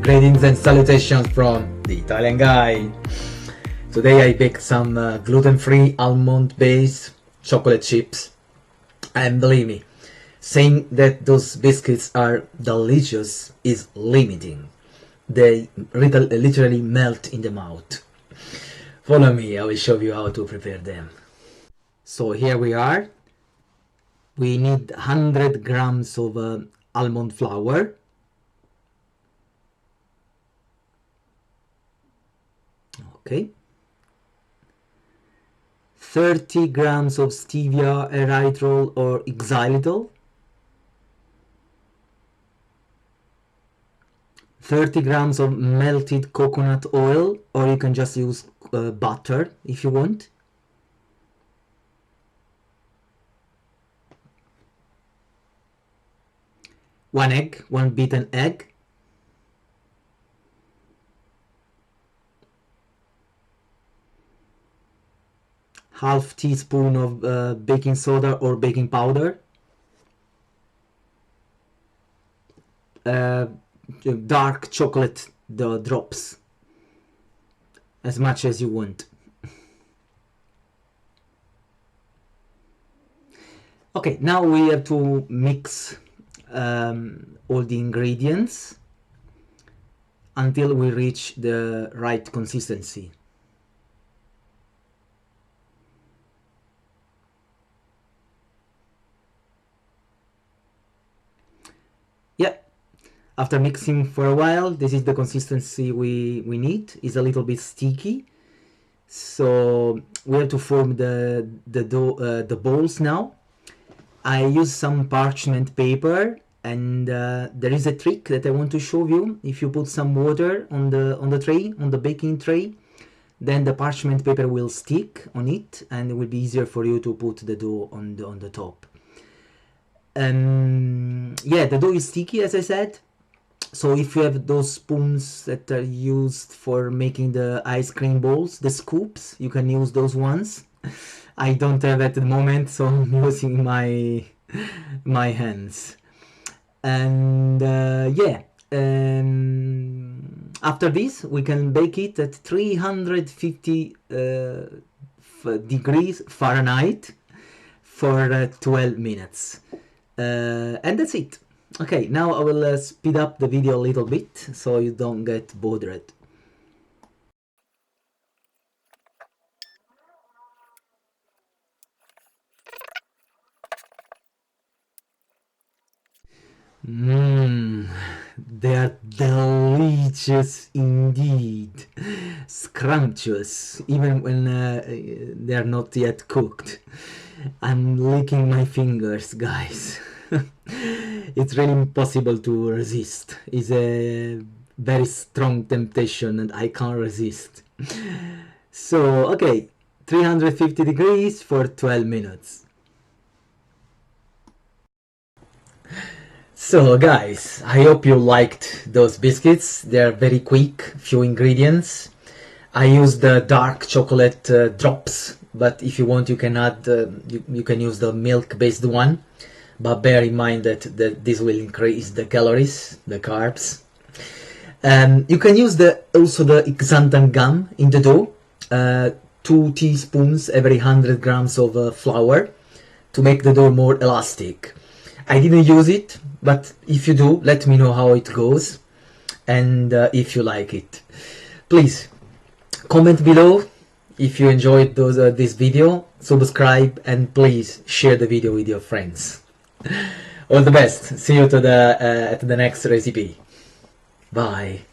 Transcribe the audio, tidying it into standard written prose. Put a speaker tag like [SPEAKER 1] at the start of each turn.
[SPEAKER 1] Greetings and salutations from the Italian guy. Today I baked some gluten-free almond-based chocolate chips, and believe me, saying that those biscuits are delicious is limiting. They literally melt in the mouth. Follow me, I will show you how to prepare them. So here we are. We need 100 grams of almond flour, okay, 30 grams of stevia, erythritol or xylitol, 30 grams of melted coconut oil, or you can just use butter if you want, one beaten egg, half teaspoon of baking soda or baking powder, dark chocolate drops, as much as you want. Okay, now we have to mix all the ingredients until we reach the right consistency. Yeah, after mixing for a while, this is the consistency we need. It's a little bit sticky, so we have to form the balls now. I use some parchment paper, and there is a trick that I want to show you. If you put some water on the tray, on the baking tray, then the parchment paper will stick on it, and it will be easier for you to put the dough on the top. Yeah, the dough is sticky, as I said. So if you have those spoons that are used for making the ice cream balls, the scoops, you can use those ones. I don't have at the moment, so I'm using my hands. And yeah, after this we can bake it at 350 degrees Fahrenheit for 12 minutes. And that's it. Okay, now I will speed up the video a little bit so you don't get bothered. They are delicious indeed, scrumptious, even when they are not yet cooked. I'm licking my fingers, guys. It's really impossible to resist. It's a very strong temptation and I can't resist. So, okay, 350 degrees for 12 minutes. So guys, I hope you liked those biscuits. They're very quick, few ingredients. I used the dark chocolate drops, but if you want you can add, you can use the milk-based one. But bear in mind that this will increase the calories, the carbs. You can use also the xanthan gum in the dough, 2 teaspoons every 100 grams of flour to make the dough more elastic. I didn't use it, but if you do, let me know how it goes and if you like it. Please comment below if you enjoyed this video, subscribe, and please share the video with your friends. All the best. See you at the next recipe. Bye.